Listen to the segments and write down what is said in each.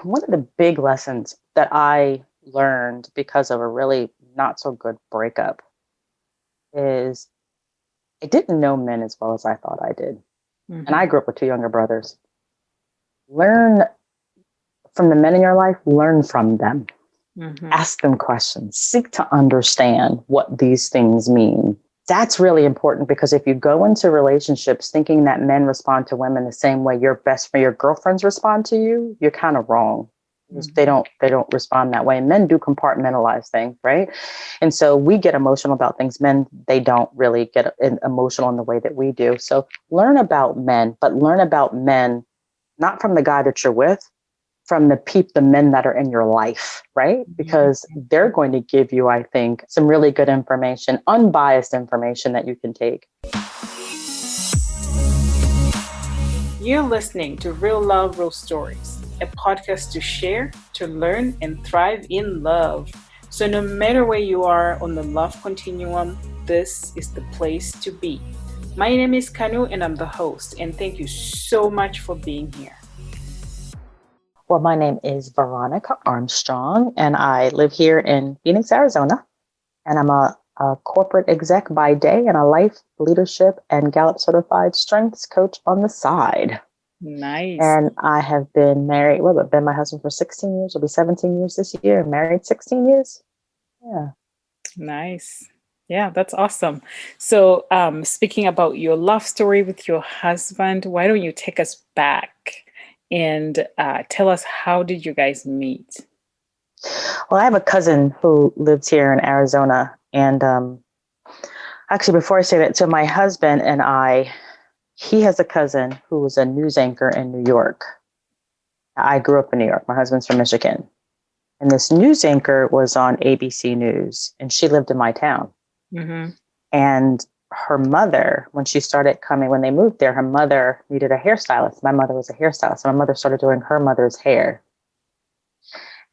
One of the big lessons that I learned because of a really not so good breakup is I didn't know men as well as I thought I did. And I grew up with two younger brothers. Learn from the men in your life, learn from them. Ask them questions, seek to understand what these things mean. That's really important because if you go into relationships thinking that men respond to women the same way your best friend, your girlfriends respond to you, you're kind of wrong. They don't respond that way. And men do compartmentalize things, right? And so we get emotional about things. Men, they don't really get emotional in the way that we do. So learn about men, but learn about men not from the guy that you're with, from the men that are in your life, right? Because they're going to give you, I think, some really good information, unbiased information that you can take. You're listening to Real Love, Real Stories, a podcast to share, to learn, and thrive in love. So no matter where you are on the love continuum, this is the place to be. My name is Kanu and I'm the host, and thank you so much for being here. Well, my name is Veronica Armstrong, and I live here in Phoenix, Arizona. And I'm a corporate exec by day and a life, leadership, and Gallup certified strengths coach on the side. Nice. And I have been married, I've been my husband for 16 years. It'll be 17 years this year. Married 16 years. Yeah. Nice. Yeah, that's awesome. So speaking about your love story with your husband, why don't you take us back and tell us, how did you guys meet? Well, I have a cousin who lives here in Arizona. And actually, before I say that, so my husband and he has a cousin who was a news anchor in New York. I grew up in New York. My husband's from Michigan. And this news anchor was on ABC News, and she lived in my town. And her mother, when they moved there, her mother needed a hairstylist. My mother was a hairstylist. So my mother started doing her mother's hair.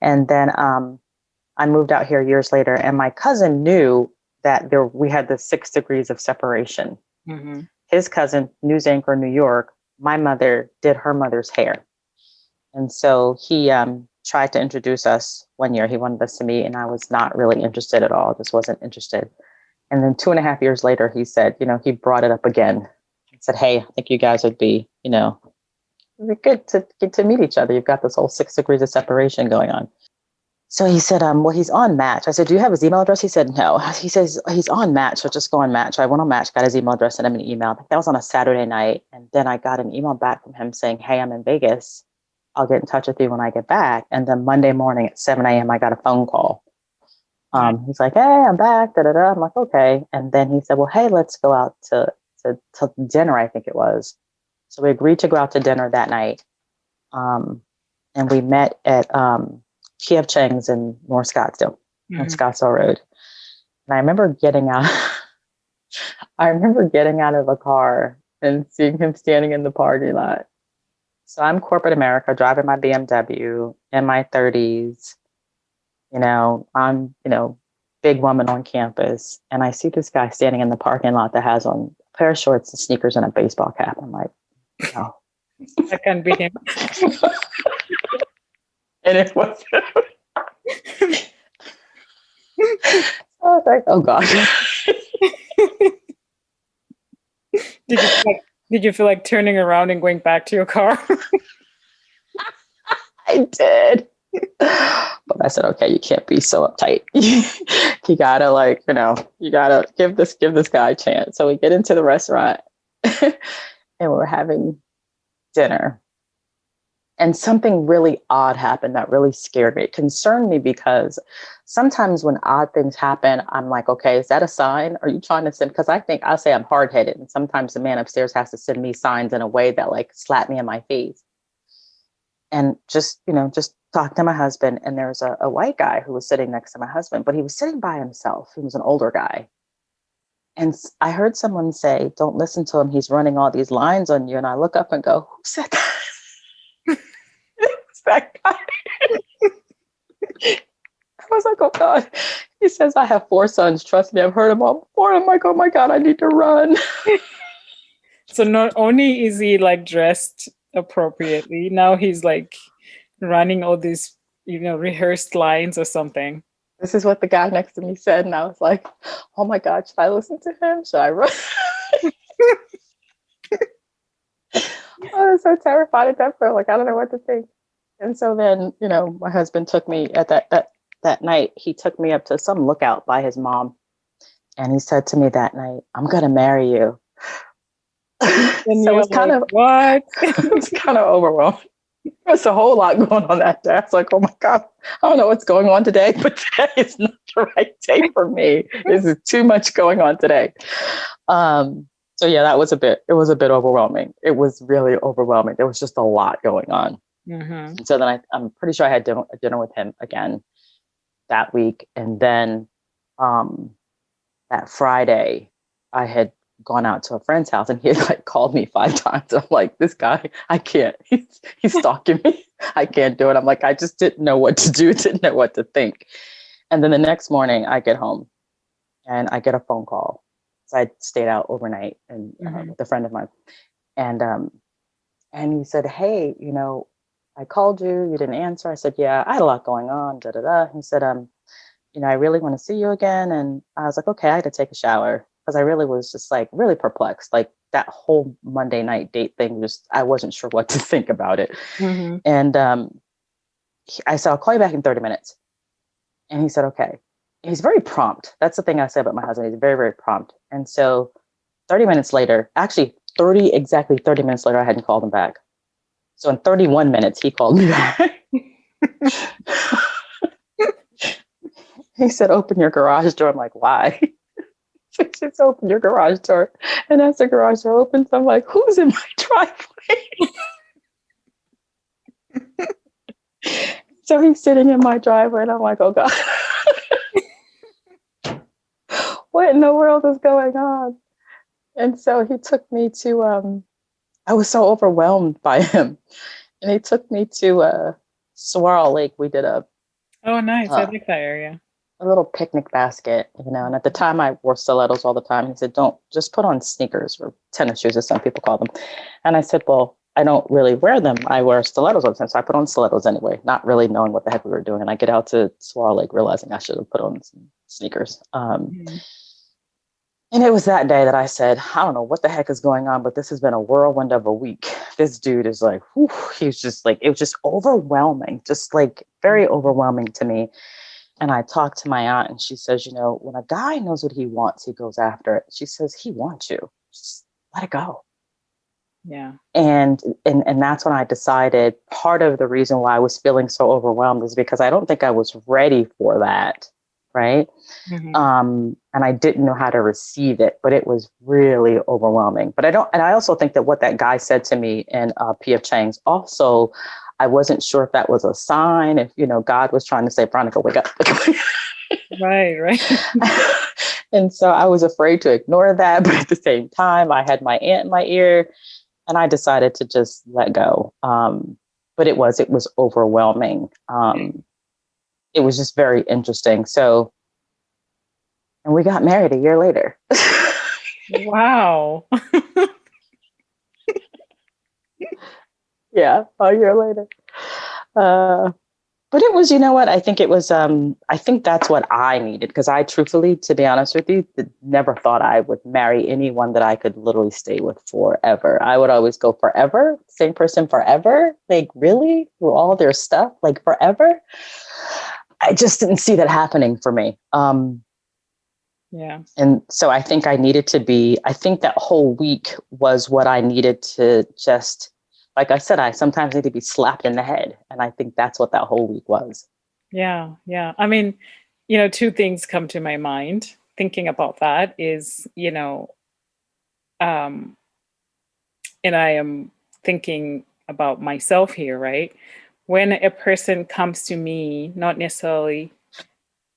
And then I moved out here years later, and my cousin knew that we had the 6 degrees of separation. His cousin, news anchor in New York, my mother did her mother's hair. And so he tried to introduce us one year. He wanted us to meet, and I was not really interested at all. Just wasn't interested. And then 2.5 years later, he said, he brought it up again. He said, hey, I think you guys would be, good to get to meet each other. You've got this whole 6 degrees of separation going on. So he said, well, he's on Match. I said, do you have his email address? He said, no. He says, he's on Match. So just go on Match. So I went on Match, got his email address, sent him an email. That was on a Saturday night. And then I got an email back from him saying, hey, I'm in Vegas. I'll get in touch with you when I get back. And then Monday morning at 7 a.m., I got a phone call. He's like, hey, I'm back. Da, da, da. I'm like, okay. And then he said, well, hey, let's go out to dinner, I think it was. So we agreed to go out to dinner that night. And we met at P.F. Chang's in North Scottsdale, on Scottsdale Road. And I remember getting out of a car and seeing him standing in the parking lot. So I'm corporate America, driving my BMW in my 30s. I'm, big woman on campus. And I see this guy standing in the parking lot that has on a pair of shorts and sneakers and a baseball cap. I'm like, no. That can't be him. And it was. I was like, oh God. Did you feel like turning around and going back to your car? I did. But I said, okay, you can't be so uptight. You gotta give this guy a chance. So we get into the restaurant and we're having dinner. And something really odd happened that really scared me. It concerned me because sometimes when odd things happen, I'm like, okay, is that a sign? Are you trying to send? Because I'll say I'm hard-headed. And sometimes the man upstairs has to send me signs in a way that slap me in my face. And just talk to my husband. And there's a white guy who was sitting next to my husband, but he was sitting by himself. He was an older guy. And I heard someone say, don't listen to him. He's running all these lines on you. And I look up and go, who said that? That guy. I was like, oh God. He says, I have 4 sons. Trust me, I've heard them all before. I'm like, oh my God, I need to run. So not only is he dressed appropriately, now he's running all these, rehearsed lines or something. This is what the guy next to me said. And I was like, oh my God, should I listen to him? Should I run? I was so terrified at that point. Like, I don't know what to think. And so then, my husband took me at that night. He took me up to some lookout by his mom. And he said to me that night, I'm going to marry you. And So you're like, what? it was kind of overwhelming. There was a whole lot going on that day. I was like, oh my God, I don't know what's going on today, but today is not the right day for me. This is too much going on today. So yeah, it was a bit overwhelming. It was really overwhelming. There was just a lot going on. Mm-hmm. So then I'm pretty sure I had dinner with him again that week. And then that Friday, I had gone out to a friend's house and he had like called me 5 times. I'm like, this guy, I can't. He's stalking me. I can't do it. I'm like, I just didn't know what to do, didn't know what to think. And then the next morning I get home and I get a phone call. So I stayed out overnight and with a friend of mine. And he said, hey, I called you, you didn't answer. I said, yeah, I had a lot going on, da da da. He said, I really want to see you again. And I was like, okay, I had to take a shower because I really was just like really perplexed. Like that whole Monday night date thing, I wasn't sure what to think about it. Mm-hmm. And I said, I'll call you back in 30 minutes. And he said, okay. He's very prompt. That's the thing I say about my husband. He's very, very prompt. And so 30 minutes later, actually exactly 30 minutes later, I hadn't called him back. So in 31 minutes, he called me back. He said, open your garage door. I'm like, why? He says, open your garage door. And as the garage door opens, I'm like, who's in my driveway? So he's sitting in my driveway and I'm like, oh God. What in the world is going on? And so he took me to, I was so overwhelmed by him. And he took me to Saguaro Lake. We did oh, nice. I like that area. A little picnic basket, and at the time I wore stilettos all the time. He said, don't just put on sneakers or tennis shoes, as some people call them. And I said, well, I don't really wear them. I wear stilettos all the time. So I put on stilettos anyway, not really knowing what the heck we were doing. And I get out to Saguaro Lake realizing I should have put on some sneakers. And it was that day that I said, I don't know what the heck is going on, but this has been a whirlwind of a week. This dude is like, whew, he was just like, it was just overwhelming, just like very overwhelming to me. And I talked to my aunt and she says, when a guy knows what he wants, he goes after it. She says, he wants you. Just let it go. Yeah. And that's when I decided part of the reason why I was feeling so overwhelmed is because I don't think I was ready for that. Right. And I didn't know how to receive it, but it was really overwhelming. But I also think that what that guy said to me in P.F. Chang's also, I wasn't sure if that was a sign, if, God was trying to say, Veronica, wake up. Right. And so I was afraid to ignore that. But at the same time, I had my aunt in my ear and I decided to just let go. But it was overwhelming. It was just very interesting. So, and we got married a year later. Wow. Yeah, a year later. But it was, what? I think it was, I think that's what I needed. Because I truthfully, to be honest with you, never thought I would marry anyone that I could literally stay with forever. I would always go forever, same person forever. Like, really? Through all their stuff, like forever? I just didn't see that happening for me. Yeah. And so I think I think that whole week was what I needed to just, like I said, I sometimes need to be slapped in the head. And I think that's what that whole week was. Yeah. I mean, 2 things come to my mind thinking about that is, and I am thinking about myself here, right? When a person comes to me, not necessarily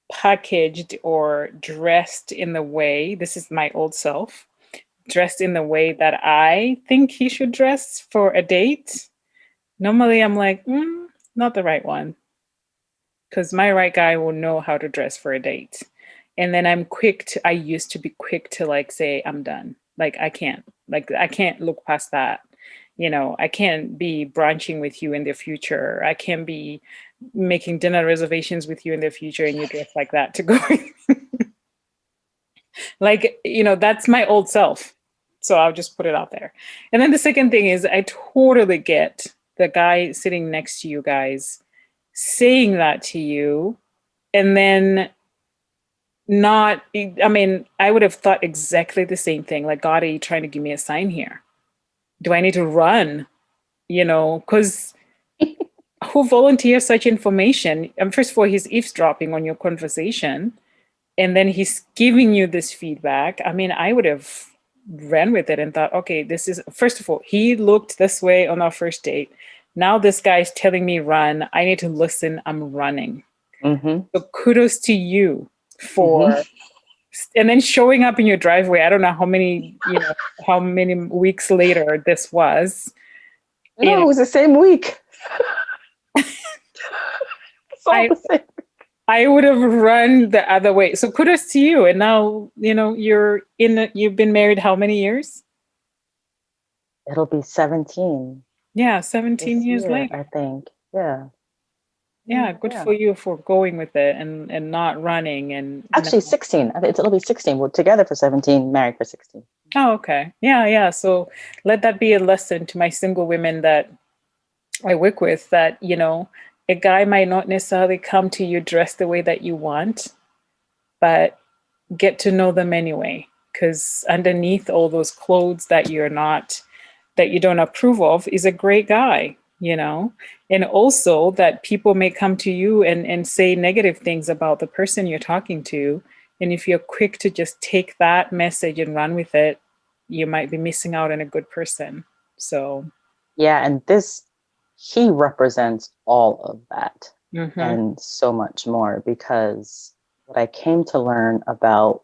packaged or dressed in the way, this is my old self, dressed in the way that I think he should dress for a date, normally I'm like, not the right one. Because my right guy will know how to dress for a date. And then I used to be quick to like say, I'm done. Like, I can't look past that. I can't be brunching with you in the future. I can't be making dinner reservations with you in the future and you dress like that to go. Like, that's my old self. So I'll just put it out there. And then the second thing is I totally get the guy sitting next to you guys saying that to you and then not, I mean, I would have thought exactly the same thing. Like, God, are you trying to give me a sign here? Do I need to run? Because who volunteers such information? And first of all, he's eavesdropping on your conversation, and then he's giving you this feedback. I mean, I would have ran with it and thought, okay, this is, first of all, he looked this way on our first date. Now this guy's telling me run. I need to listen. I'm running. Mm-hmm. So kudos to you for, Mm-hmm. and then showing up in your driveway. I don't know how many weeks later this was. No, it was the same week. It's all the same. I would have run the other way. So kudos to you. And now, you've been married how many years? It'll be 17. Yeah, 17 years year, later. I think. Yeah. Yeah, good for you for going with it and not running. And actually 16. It'll be 16. We're together for 17, married for 16. Oh, okay. Yeah. So let that be a lesson to my single women that I work with, that, a guy might not necessarily come to you dressed the way that you want, but get to know them anyway. Because underneath all those clothes that you don't approve of is a great guy, and also that people may come to you and say negative things about the person you're talking to. And if you're quick to just take that message and run with it, you might be missing out on a good person. So, yeah. And he represents all of that and so much more, because what I came to learn about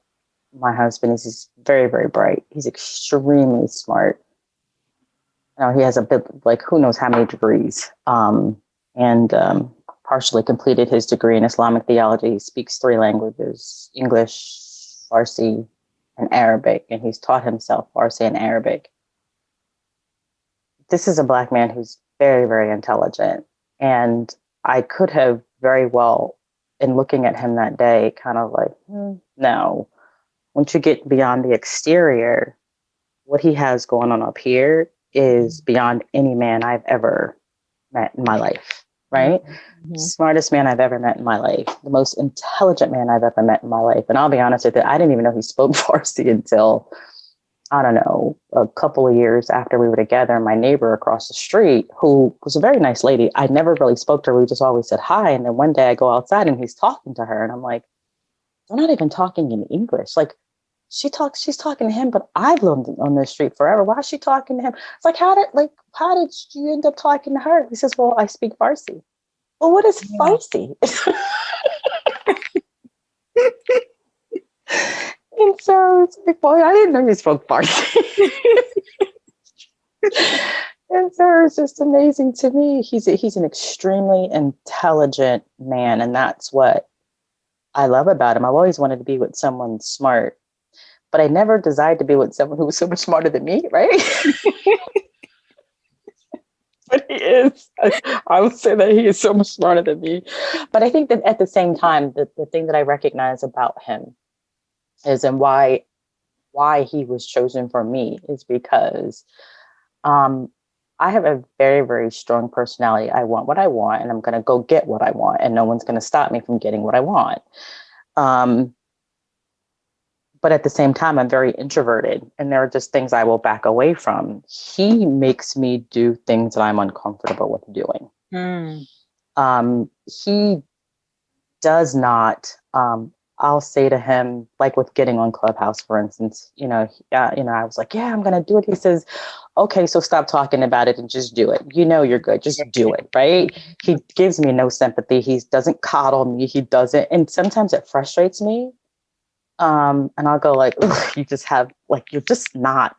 my husband is he's very, very bright. He's extremely smart. He has a bit, like, who knows how many degrees, and partially completed his degree in Islamic theology. He speaks 3 languages: English, Farsi, and Arabic. And he's taught himself Farsi and Arabic. This is a Black man who's very, very intelligent. And I could have very well, in looking at him that day, kind of like, no. Once you get beyond the exterior, what he has going on up here is beyond any man I've ever met in my life, right? Mm-hmm. Smartest man I've ever met in my life, the most intelligent man I've ever met in my life. And I'll be honest with you, I didn't even know he spoke Farsi until, I don't know, a couple of years after we were together. My neighbor across the street, who was a very nice lady, I never really spoke to her. We just always said hi. And then one day I go outside and he's talking to her. And I'm like, they're not even talking in English. Like, she's talking to him, but I've lived on this street forever. Why is she talking to him? It's like, how did you end up talking to her? He says, well, I speak Farsi. Well, what is Farsi? And so it's like, boy, I didn't know you spoke Farsi. And so it's just amazing to me. He's an extremely intelligent man, and that's what I love about him. I've always wanted to be with someone smart, but I never desired to be with someone who was so much smarter than me, right? But he is. I would say that he is so much smarter than me. But I think that at the same time, the thing that I recognize about him is, and why he was chosen for me, is because I have a very, very strong personality. I want what I want, and I'm going to go get what I want, and no one's going to stop me from getting what I want. But at the same time, I'm very introverted, and there are just things I will back away from. He makes me do things that I'm uncomfortable with doing. He does not. I'll say to him, like with getting on Clubhouse, for instance, I was like, yeah, I'm going to do it. He says, okay, so stop talking about it and just do it. You're good. Just do it. Right. He gives me no sympathy. He doesn't coddle me. He doesn't. And sometimes it frustrates me. And I'll go like, you just have, like, you're just not,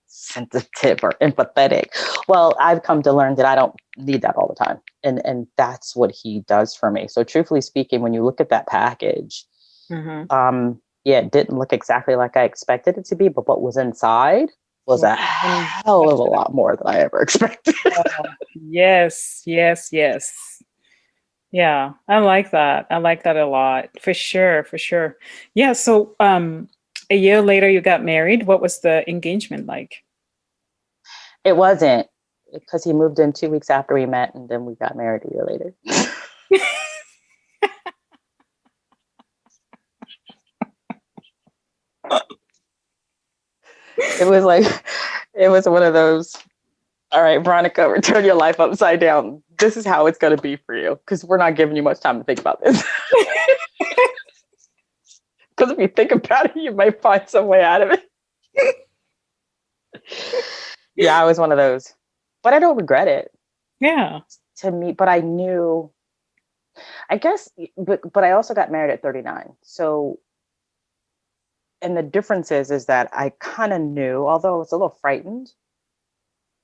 sensitive or empathetic. Well, I've come to learn that I don't need that all the time. And that's what he does for me. So truthfully speaking, when you look at that package, it didn't look exactly like I expected it to be, but what was inside was Well, a even hell of a lot more than I ever expected. yes, yes, yes. Yeah, I like that. I like that a lot. For sure, for sure. Yeah, so a year later you got married. What was the engagement like? It wasn't, because he moved in 2 weeks after we met, and then we got married a year later. It was like, it was one of those, all right, Veronica, turn your life upside down. This is how it's going to be for you, because we're not giving you much time to think about this. Because if you think about it, you might find some way out of it. Yeah, I was one of those. But I don't regret it. Yeah. To me, but I knew, I guess, but I also got married at 39. So, and the difference is that I kind of knew, although I was a little frightened,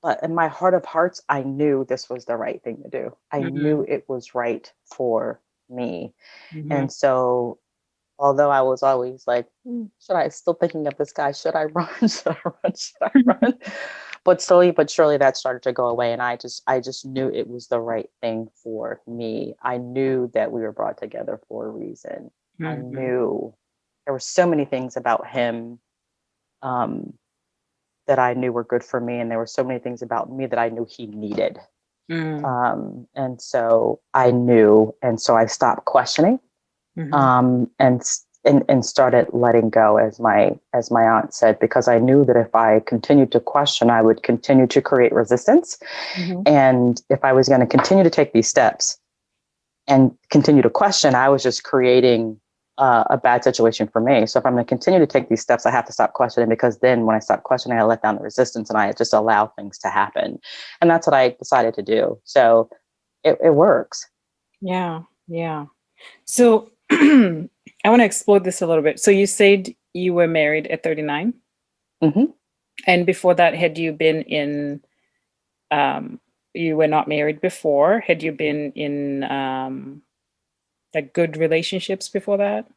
but in my heart of hearts, I knew this was the right thing to do. I Mm-hmm. knew it was right for me. Mm-hmm. And so, although I was always like, should I still thinking of this guy? Should I run? Should I run? Should I run? But slowly but surely that started to go away. And I just knew it was the right thing for me. I knew that we were brought together for a reason. I Mm-hmm. knew there were so many things about him, um, that I knew were good for me. And there were so many things about me that I knew he needed. Mm-hmm. And so I knew, and so I stopped questioning, Mm-hmm. and started letting go, as my aunt said, because I knew that if I continued to question, I would continue to create resistance. Mm-hmm. And if I was going to continue to take these steps and continue to question, I was just creating a bad situation for me. So if I'm going to continue to take these steps, I have to stop questioning, because then when I stop questioning, I let down the resistance and I just allow things to happen. And that's what I decided to do. So it works. Yeah. Yeah. So I want to explore this a little bit. So you said you were married at 39, Hmm. and before that, had you been in um you were not married before? Had you been in like good relationships before that?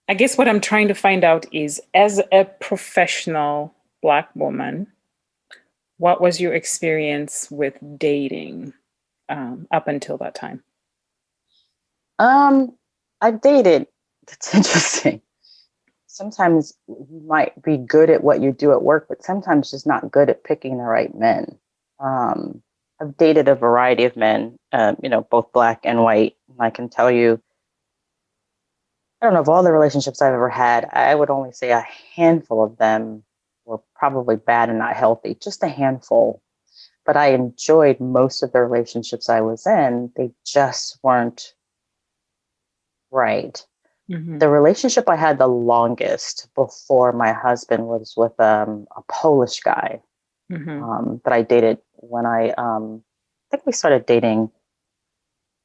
I guess what I'm trying to find out is, as a professional Black woman, what was your experience with dating up until that time? Um, I've dated. It's interesting. Sometimes you might be good at what you do at work, but sometimes just not good at picking the right men. Um, I've dated a variety of men, both black and white. And I can tell you, I don't know, of all the relationships I've ever had, I would only say a handful of them were probably bad and not healthy, just a handful. But I enjoyed most of the relationships I was in. They just weren't right. Mm-hmm. The relationship I had the longest before my husband was with a Polish guy, Mm-hmm. that I dated when I think we started dating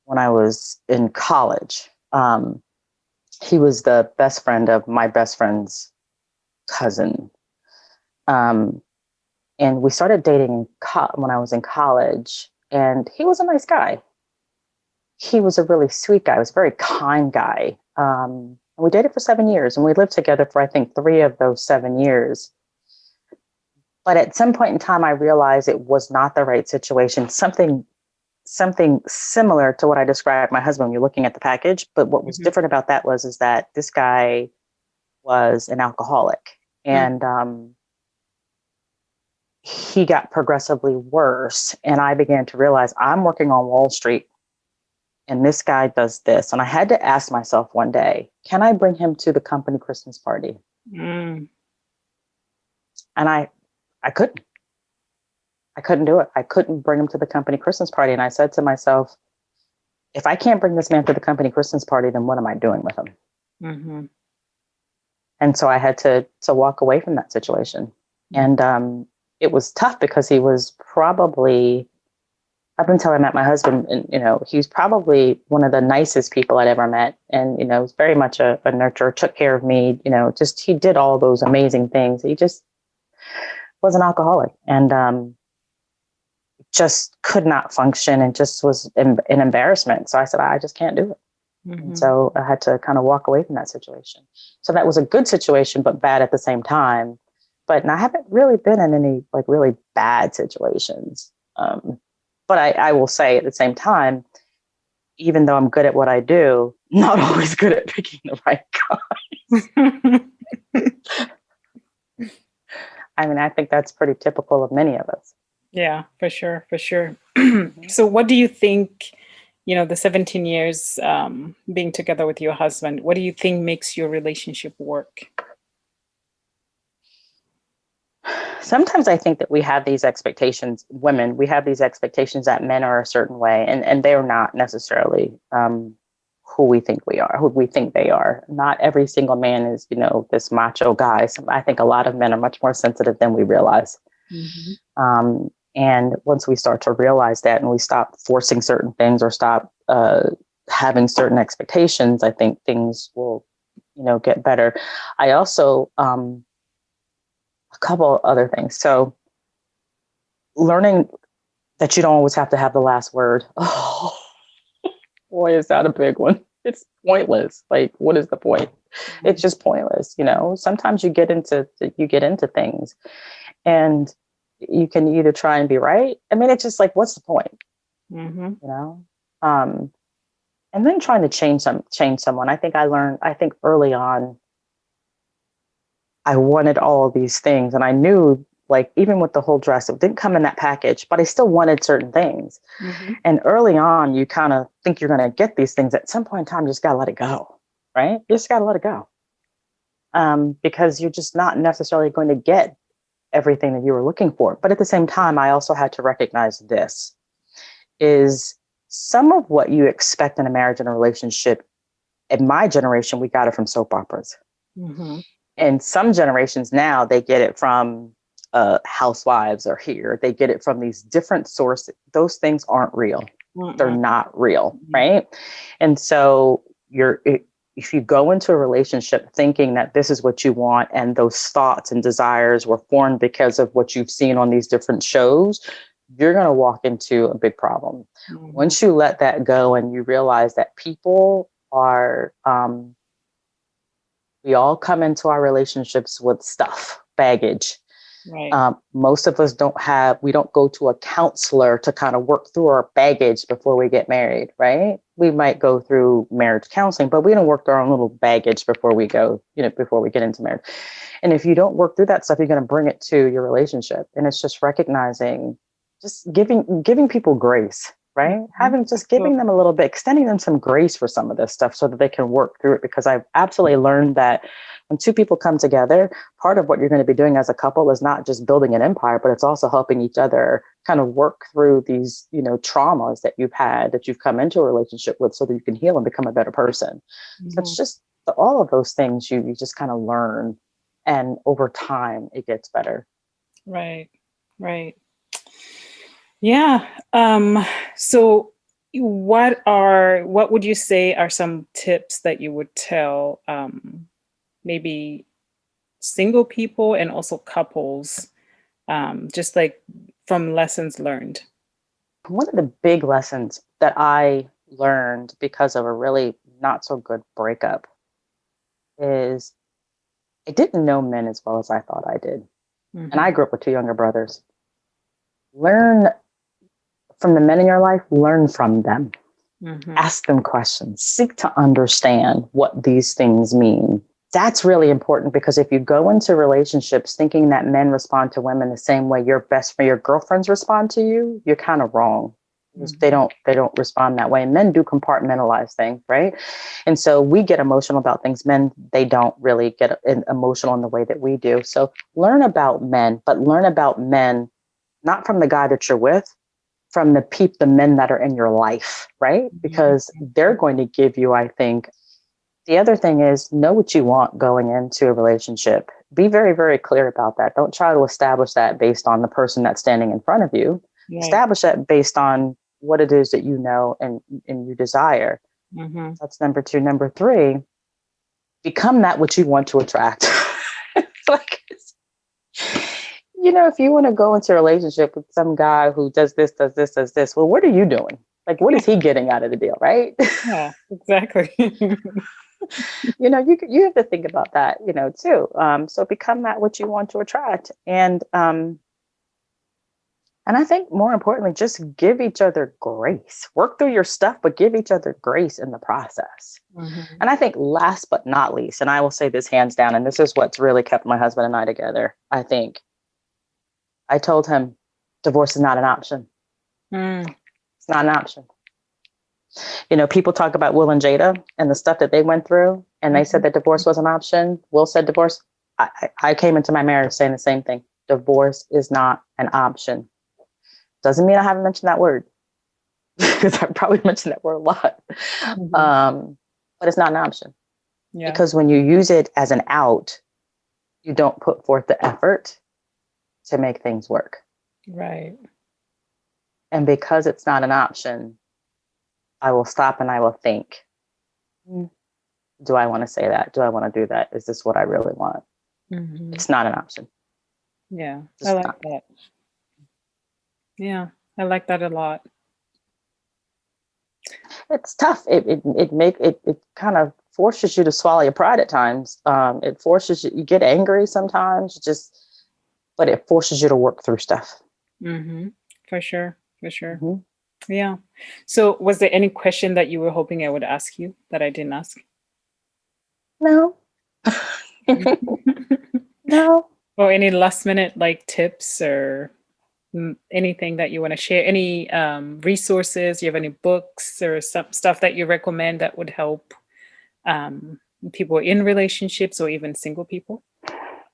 when I was in college. He was the best friend of my best friend's cousin. Um, and we started dating when I was in college, and he was a nice guy. He was a really sweet guy. He was a very kind guy. And we dated for 7 years, and we lived together for, I think, 3 of those 7 years. But at some point in time, I realized it was not the right situation. Something similar to what I described my husband when you're looking at the package. But what was Mm-hmm. different about that is that this guy was an alcoholic, and he got progressively worse. And I began to realize I'm working on Wall Street, and this guy does this. And I had to ask myself one day, can I bring him to the company Christmas party? Mm-hmm. And I couldn't. I couldn't do it. I couldn't bring him to the company Christmas party. And I said to myself, if I can't bring this man to the company Christmas party, then what am I doing with him? Mm-hmm. And so I had to walk away from that situation. And it was tough, because he was probably, up until I met my husband, and he was probably one of the nicest people I'd ever met. And was very much a nurturer, took care of me, just he did all those amazing things. He just was an alcoholic, and just could not function, and just was an embarrassment. So I said, I just can't do it. And Mm-hmm. so I had to kind of walk away from that situation. So that was a good situation, but bad at the same time, But I haven't really been in any like really bad situations. But I will say at the same time, even though I'm good at what I do, not always good at picking the right guy. I mean, I think that's pretty typical of many of us. Yeah, for sure, for sure. So what do you think, the 17 years being together with your husband, what do you think makes your relationship work? Sometimes I think that we have these expectations, women, we have these expectations that men are a certain way, and they're not necessarily who we think we are, who we think they are. Not every single man is, this macho guy. So I think a lot of men are much more sensitive than we realize. And once we start to realize that and we stop forcing certain things or stop having certain expectations, I think things will, get better. I also, a couple other things. So learning that you don't always have to have the last word. Oh, boy, is that a big one. It's pointless. Like, what is the point? It's just pointless. Sometimes you get into things and you can either try and be right. I mean, it's just like, what's the point? And then trying to change someone. I think early on, I wanted all of these things, and I knew, like, even with the whole dress, it didn't come in that package, but I still wanted certain things. And early on, you kind of think you're going to get these things. At some point in time, you just got to let it go, right? You just got to let it go. Because you're just not necessarily going to get everything that you were looking for. But at the same time, I also had to recognize this is some of what you expect in a marriage and a relationship. In my generation, we got it from soap operas. And some generations now, they get it from housewives or here. They get it from these different sources. Those things aren't real. They're not real, right? And so if you go into a relationship thinking that this is what you want, and those thoughts and desires were formed because of what you've seen on these different shows, you're going to walk into a big problem. Once you let that go and you realize that people are, we all come into our relationships with stuff, baggage. Right. Most of us we don't go to a counselor to kind of work through our baggage before we get married, right? We might go through marriage counseling, but we don't work through our own little baggage before we get into marriage. And if you don't work through that stuff, you're going to bring it to your relationship. And it's just recognizing, just giving people grace, right? Giving them a little bit, extending them some grace for some of this stuff so that they can work through it. Because I've absolutely learned that when two people come together, part of what you're going to be doing as a couple is not just building an empire, but it's also helping each other kind of work through these, traumas that you've had, that you've come into a relationship with, so that you can heal and become a better person. So it's just all of those things you just kind of learn. And over time, it gets better. Right. Yeah. So what would you say are some tips that you would tell maybe single people and also couples, just like from lessons learned? One of the big lessons that I learned because of a really not so good breakup is I didn't know men as well as I thought I did. And I grew up with two younger brothers. Learn from the men in your life, learn from them. Ask them questions, seek to understand what these things mean. That's really important, because if you go into relationships thinking that men respond to women the same way your girlfriends respond to you, you're kind of wrong. They don't respond that way. And men do compartmentalize things, right? And so we get emotional about things. Men, they don't really get emotional in the way that we do. So learn about men, but learn about men not from the guy that you're with, from the men that are in your life, right? Because they're going to give you, I think. The other thing is, know what you want going into a relationship. Be very, very clear about that. Don't try to establish that based on the person that's standing in front of you. Right. Establish that based on what it is that you know and you desire. That's number 2. Number 3, become that which you want to attract. If you want to go into a relationship with some guy who does this, well, what are you doing? Like, what is he getting out of the deal, right? Yeah, exactly. You have to think about that, too. So become that what you want to attract. And I think more importantly, just give each other grace. Work through your stuff, but give each other grace in the process. Mm-hmm. And I think last but not least, and I will say this hands down, and this is what's really kept my husband and I together, I think I told him divorce is not an option. Mm. It's not an option. People talk about Will and Jada and the stuff that they went through, and they said that divorce was an option. Will said divorce. I came into my marriage saying the same thing. Divorce is not an option. Doesn't mean I haven't mentioned that word, because I probably mentioned that word a lot. But it's not an option. Yeah. Because when you use it as an out, you don't put forth the effort to make things work. Right. And because it's not an option, I will stop and I will think, do I want to say that? Do I want to do that? Is this what I really want? Mm-hmm. It's not an option. Yeah, It's I like not. that. Yeah, I like that a lot. It's tough. It kind of forces you to swallow your pride at times. It forces you get angry sometimes, but it forces you to work through stuff. Mm-hmm. For sure. For sure. Mm-hmm. Yeah. So was there any question that you were hoping I would ask you that I didn't ask? No. No. Or any last minute like tips or anything that you want to share? Any resources? You have any books or some stuff that you recommend that would help people in relationships or even single people?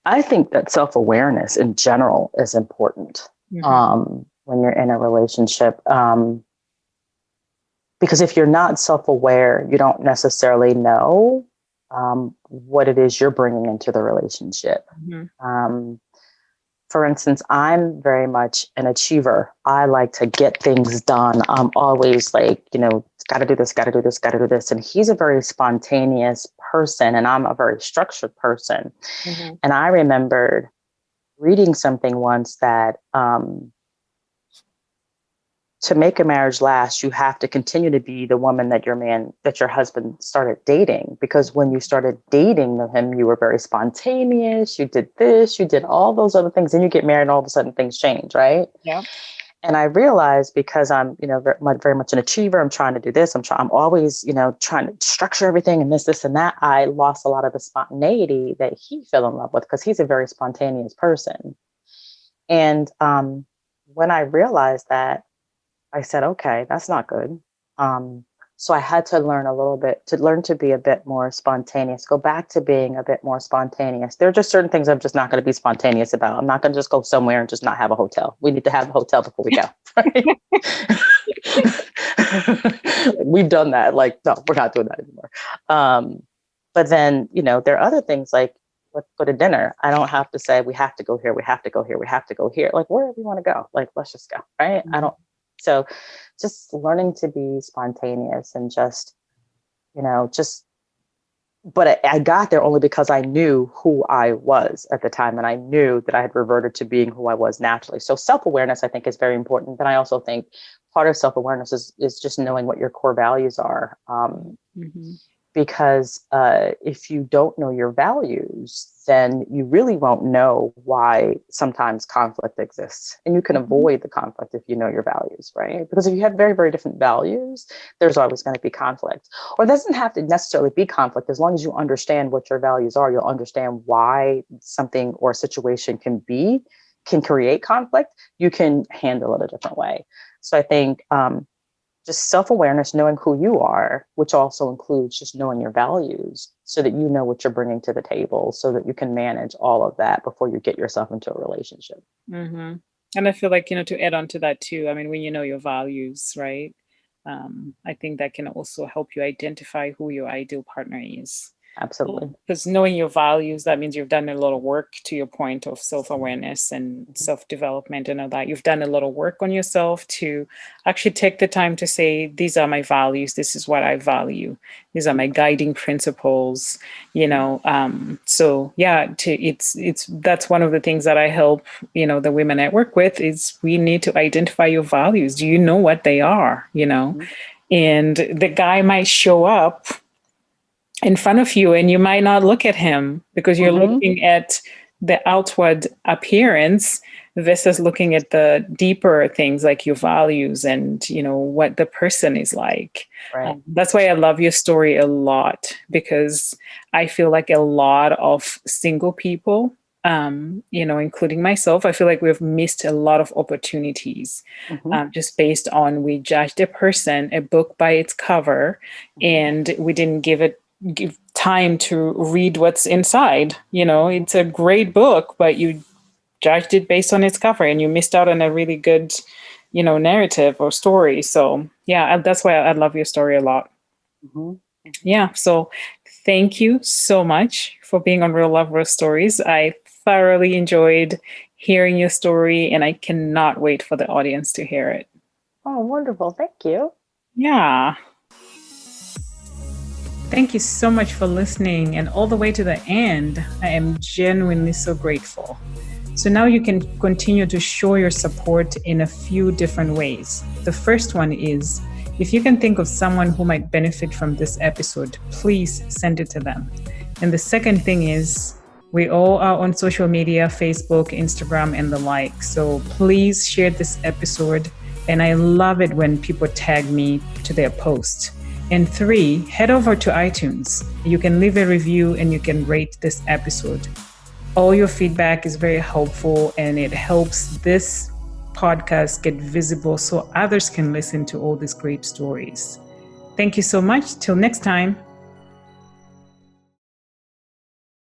I think that self-awareness in general is important when you're in a relationship. Because if you're not self-aware, you don't necessarily know what it is you're bringing into the relationship. For instance, I'm very much an achiever. I like to get things done. I'm always like, got to do this, got to do this, got to do this. And he's a very spontaneous person, and I'm a very structured person. And I remembered reading something once that to make a marriage last, you have to continue to be the woman that your husband started dating. Because when you started dating him, you were very spontaneous. You did this, you did all those other things. Then you get married and all of a sudden things change, right? Yeah. And I realized, because I'm, very much an achiever, I'm trying to do this. I'm always, trying to structure everything and this and that. I lost a lot of the spontaneity that he fell in love with, because he's a very spontaneous person. And when I realized that, I said, okay, that's not good. So I had to learn to be a bit more spontaneous, go back to being a bit more spontaneous. There are just certain things I'm just not going to be spontaneous about. I'm not going to just go somewhere and just not have a hotel. We need to have a hotel before we go. Right? We've done that. Like, no, we're not doing that anymore. But then, there are other things like, let's go to dinner. I don't have to say, we have to go here. We have to go here. We have to go here. Like, wherever we want to go, like, let's just go. Right. So just learning to be spontaneous and but I got there only because I knew who I was at the time. And I knew that I had reverted to being who I was naturally. So self-awareness, I think, is very important. But I also think part of self-awareness is just knowing what your core values are. Because if you don't know your values, then you really won't know why sometimes conflict exists. And you can avoid the conflict if you know your values, right? Because if you have very, very different values, there's always going to be conflict. Or it doesn't have to necessarily be conflict. As long as you understand what your values are, you'll understand why something or a situation can create conflict. You can handle it a different way. So I think just self-awareness, knowing who you are, which also includes just knowing your values, so that you know what you're bringing to the table, so that you can manage all of that before you get yourself into a relationship. And I feel like, to add on to that too, I mean, when you know your values, right? I think that can also help you identify who your ideal partner is. Absolutely. Because knowing your values, that means you've done a lot of work, to your point of self-awareness and self-development and all that. You've done a lot of work on yourself to actually take the time to say, these are my values. This is what I value. These are my guiding principles, So yeah, that's one of the things that I help, the women I work with, is we need to identify your values. Do you know what they are, And the guy might show up in front of you, and you might not look at him because you're Mm-hmm. looking at the outward appearance versus looking at the deeper things like your values and what the person is like. Right. That's why I love your story a lot, because I feel like a lot of single people, including myself, I feel like we've missed a lot of opportunities, Mm-hmm. just based on we judged a person, a book by its cover, and we didn't give time to read what's inside. It's a great book, but you judged it based on its cover and you missed out on a really good, narrative or story. So yeah, that's why I love your story a lot. Mm-hmm. Yeah. So thank you so much for being on Real Love Real Stories. I thoroughly enjoyed hearing your story, and I cannot wait for the audience to hear it. Oh, wonderful. Thank you. Yeah. Thank you so much for listening and all the way to the end. I am genuinely so grateful. So now you can continue to show your support in a few different ways. The first one is, if you can think of someone who might benefit from this episode, please send it to them. And the second thing is, we all are on social media, Facebook, Instagram, and the like. So please share this episode. And I love it when people tag me to their post. And 3, head over to iTunes. You can leave a review and you can rate this episode. All your feedback is very helpful, and it helps this podcast get visible so others can listen to all these great stories. Thank you so much. Till next time.